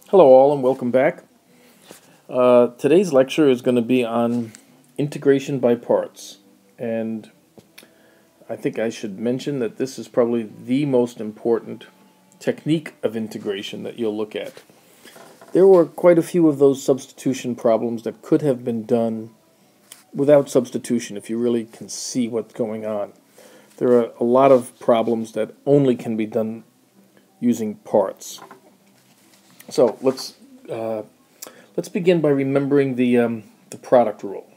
Hello all and welcome back. Today's lecture is going to be on integration by parts, and I think I should mention that this is probably the most important technique of integration that you'll look at. There were quite a few of those substitution problems that could have been done without substitution if you really can see what's going on. There are a lot of problems that only can be done using parts. So let's begin by remembering the product rule,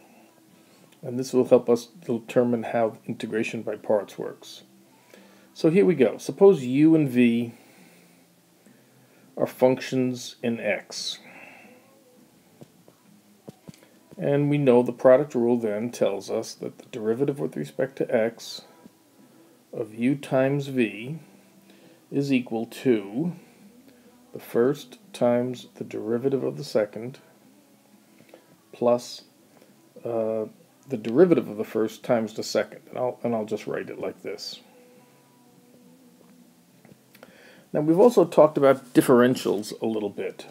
and this will help us determine how integration by parts works. So here we go. Suppose u and v are functions in x, and we know the product rule then tells us that the derivative with respect to x of u times v is equal to the first times the derivative of the second plus the derivative of the first times the second. And I'll just write it like this. Now we've also talked about differentials a little bit,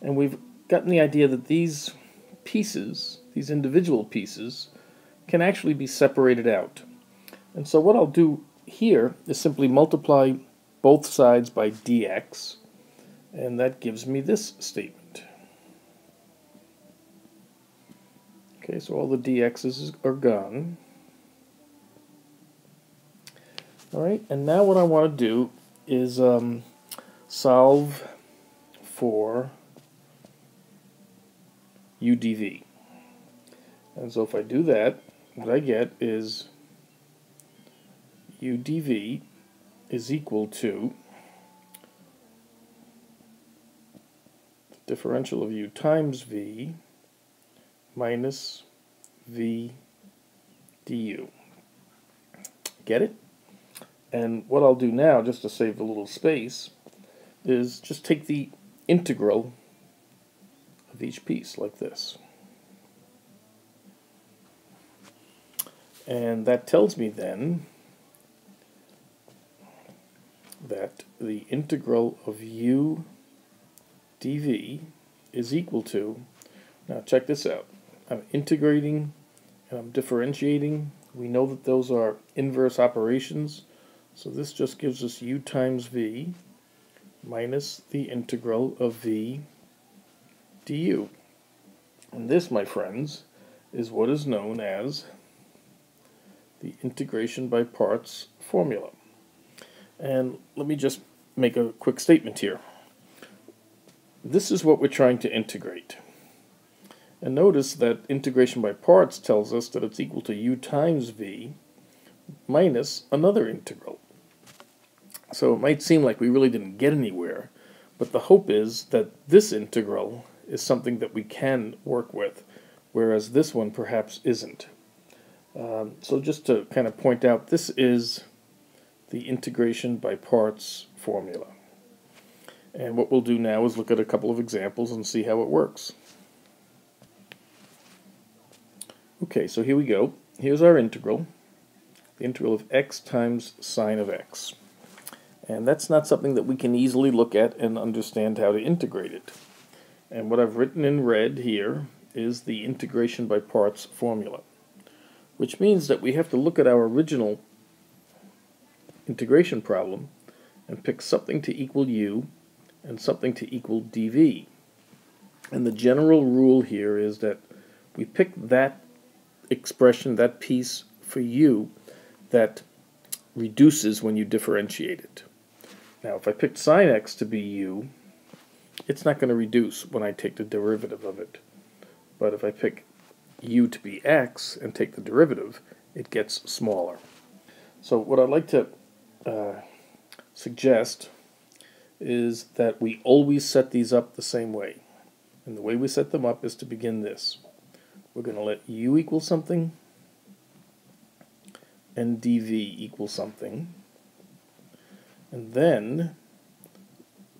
and we've gotten the idea that these pieces, these individual pieces, can actually be separated out. And so what I'll do here is simply multiply both sides by dx, and that gives me this statement. Okay, so all the dx's are gone. Alright, and now what I want to do is solve for u dv. And so if I do that, what I get is u dv is equal to differential of u times v minus v du. Get it? And what I'll do now, just to save a little space, is just take the integral of each piece like this. And that tells me then that the integral of u dv is equal to, now check this out, I'm integrating and I'm differentiating. We know that those are inverse operations, so this just gives us u times v minus the integral of v du. And this, my friends, is what is known as the integration by parts formula. And let me just make a quick statement here. This is what we're trying to integrate. And notice that integration by parts tells us that it's equal to u times v minus another integral. So it might seem like we really didn't get anywhere, but the hope is that this integral is something that we can work with, whereas this one perhaps isn't. So just to kind of point out, this is the integration by parts formula. And what we'll do now is look at a couple of examples and see how it works. Okay, so here we go. Here's our integral, the integral of x times sine of x. And that's not something that we can easily look at and understand how to integrate it. And what I've written in red here is the integration by parts formula, which means that we have to look at our original integration problem and pick something to equal u and something to equal dv. And the general rule here is that we pick that expression, that piece for u that reduces when you differentiate it. Now if I pick sine x to be u, it's not going to reduce when I take the derivative of it. But if I pick u to be x and take the derivative, it gets smaller. So what I'd like to suggest is that we always set these up the same way. And the way we set them up is to begin this. We're going to let u equal something and dv equal something. And then,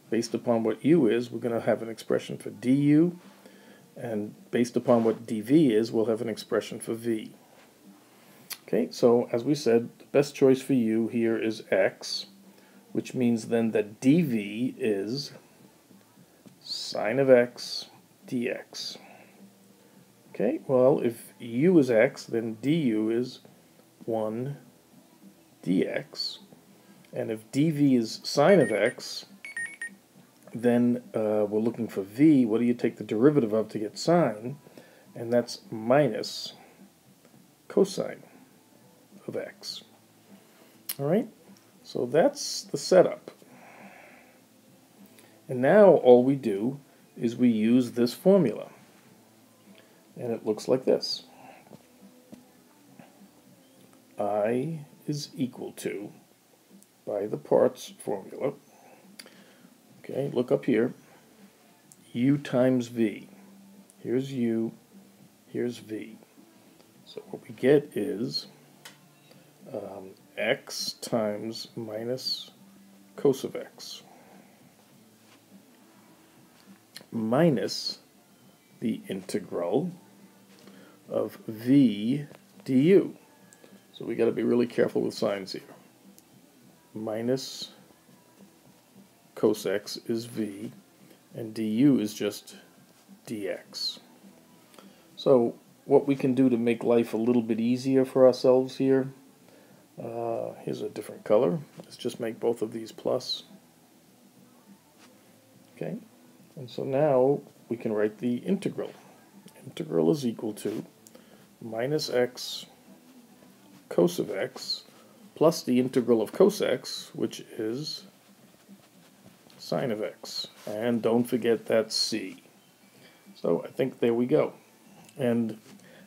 based upon what u is, we're going to have an expression for du. And based upon what dv is, we'll have an expression for v. Okay, so as we said, the best choice for u here is x, which means then that dv is sine of x dx. Okay, well, if u is x, then du is 1 dx. And if dv is sine of x, then we're looking for v. What do you take the derivative of to get sine? And that's minus cosine of x. All right, so that's the setup. And now all we do is we use this formula. And it looks like this. I is equal to, by the parts formula, okay, look up here, u times v. Here's u, here's v. So what we get is x times minus cos of x minus the integral of v du. So we got to be really careful with signs here. Minus cos x is v, and du is just dx. So what we can do to make life a little bit easier for ourselves here, here's a different color. Let's just make both of these plus. Okay, and so now we can write the integral. Integral is equal to minus x cos of x plus the integral of cos x, which is sine of x. And don't forget that c. So I think there we go. And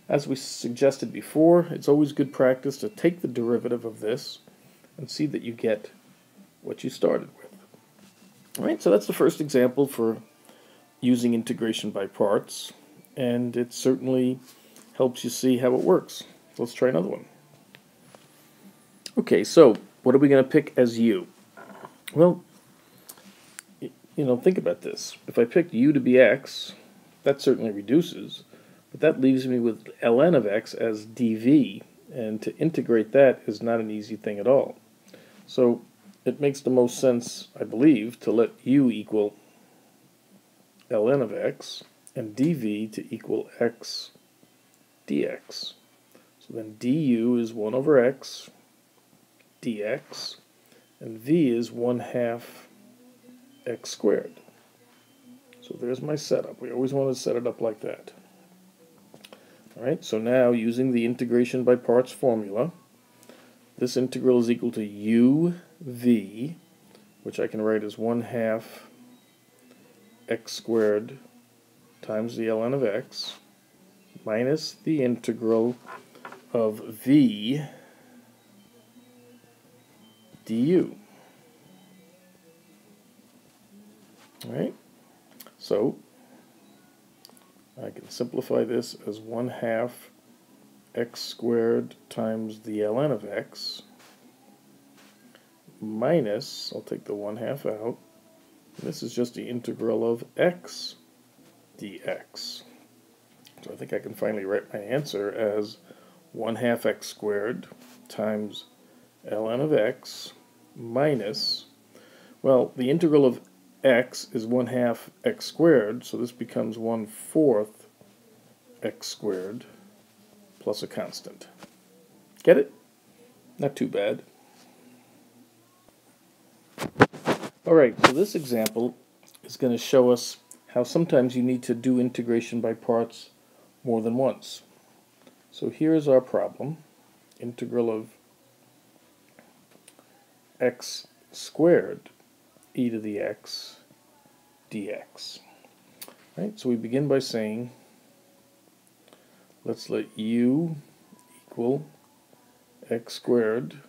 as we suggested before, it's always good practice to take the derivative of this and see that you get what you started with. All right, so that's the first example for using integration by parts, and it certainly helps you see how it works. Let's try another one. Okay, so what are we going to pick as u? Well, think about this. If I picked u to be x, that certainly reduces, but that leaves me with ln of x as dv, and to integrate that is not an easy thing at all. So it makes the most sense, I believe, to let u equal ln of x and dv to equal x dx. So then du is 1 over x dx, and v is 1/2 x squared. So there's my setup. We always want to set it up like that. All right, so now using the integration by parts formula, this integral is equal to uv, which I can write as 1/2 x squared times the ln of x minus the integral of v du. All right, so I can simplify this as 1/2 x squared times the ln of x minus, I'll take the 1/2 out, this is just the integral of x dx. So I think I can finally write my answer as 1/2 x squared times ln of x minus, well, the integral of x is 1/2 x squared, so this becomes 1/4 x squared plus a constant. Get it? Not too bad. Alright, so this example is going to show us how sometimes you need to do integration by parts more than once. So here's our problem. Integral of x squared e to the x dx. Right, so we begin by saying, let's let u equal x squared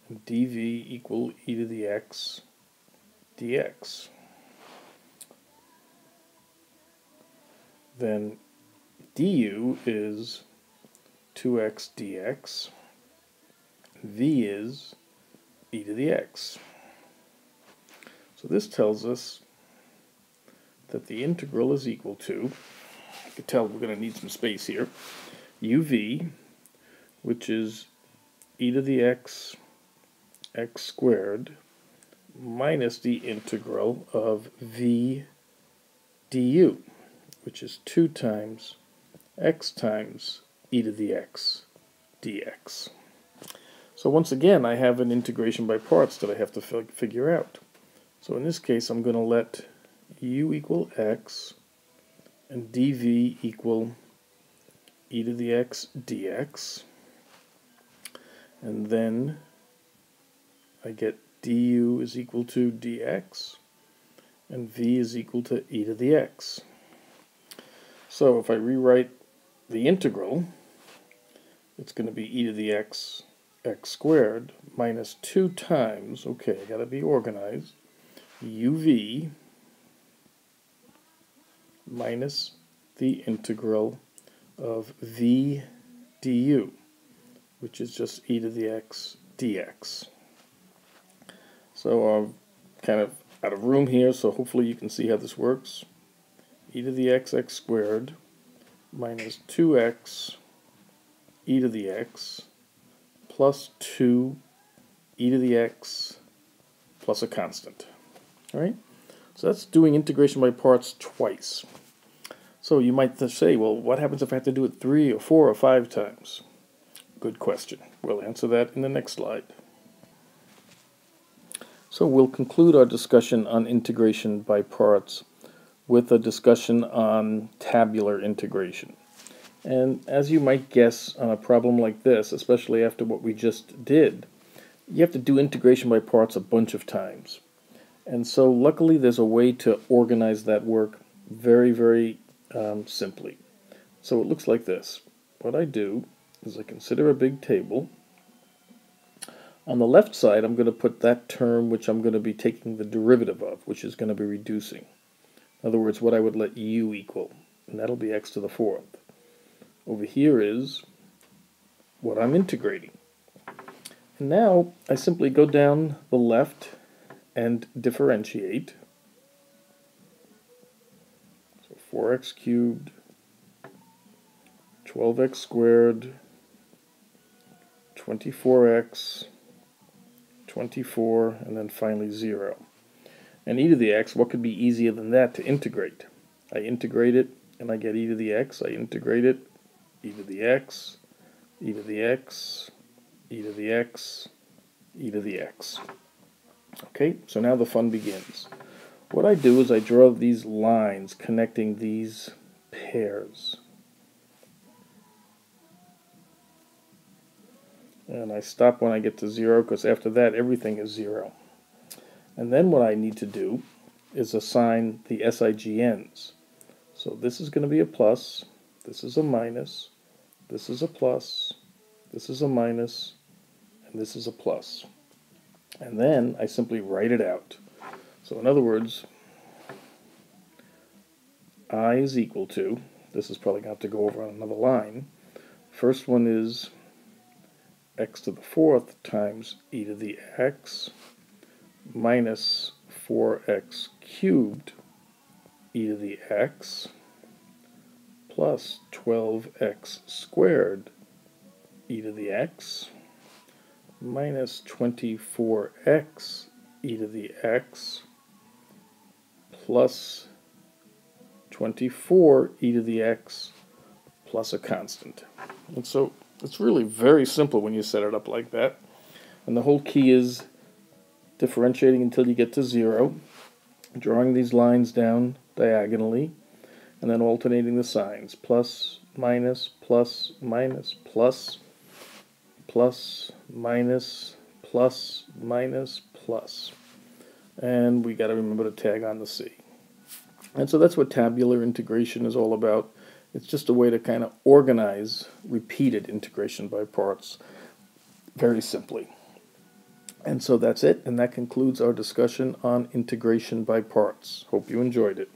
and dv equal e to the x dx. Then du is 2x dx, v is e to the x. So this tells us that the integral is equal to, you can tell we're going to need some space here, uv, which is e to the x squared, minus the integral of v du, which is 2 times x times e to the x dx. So once again, I have an integration by parts that I have to figure out. So in this case, I'm going to let u equal x and dv equal e to the x dx. And then I get du is equal to dx, and v is equal to e to the x. So if I rewrite the integral, it's going to be e to the x squared minus 2 times, okay, I got to be organized, uv minus the integral of v du, which is just e to the x dx. So I'm kind of out of room here, so hopefully you can see how this works. E to the x squared minus 2x e to the x plus 2 e to the x plus a constant. All right? So that's doing integration by parts twice. So you might say, well, what happens if I have to do it 3 or 4 or 5 times? Good question. We'll answer that in the next slide. So we'll conclude our discussion on integration by parts with a discussion on tabular integration. And as you might guess on a problem like this, especially after what we just did, you have to do integration by parts a bunch of times. And so luckily there's a way to organize that work very, very simply. So it looks like this. What I do is I consider a big table. On the left side, I'm going to put that term which I'm going to be taking the derivative of, which is going to be reducing. In other words, what I would let u equal, and that'll be x to the 4th. Over here is what I'm integrating. And now I simply go down the left and differentiate. So 4x cubed, 12x squared, 24x, 24, and then finally 0. And e to the x, what could be easier than that to integrate? I integrate it, and I get e to the x. I integrate it, e to the x, e to the x, e to the x, e to the x. Okay, so now the fun begins. What I do is I draw these lines connecting these pairs. And I stop when I get to 0, because after that everything is 0. And then what I need to do is assign the SIGNs. So this is going to be a plus, this is a minus, this is a plus, this is a minus, and this is a plus. And then I simply write it out. So in other words, I is equal to, this is probably going to have to go over on another line. First one is x to the 4th times e to the x minus 4x cubed e to the x plus 12x squared e to the x minus 24x e to the x plus 24 e to the x plus a constant. And so it's really very simple when you set it up like that. And the whole key is differentiating until you get to 0, drawing these lines down diagonally, and then alternating the signs. Plus, minus, plus, minus, plus, plus, minus, plus, minus, plus. And we got to remember to tag on the C. And so that's what tabular integration is all about. It's just a way to kind of organize repeated integration by parts very simply. And so that's it, and that concludes our discussion on integration by parts. Hope you enjoyed it.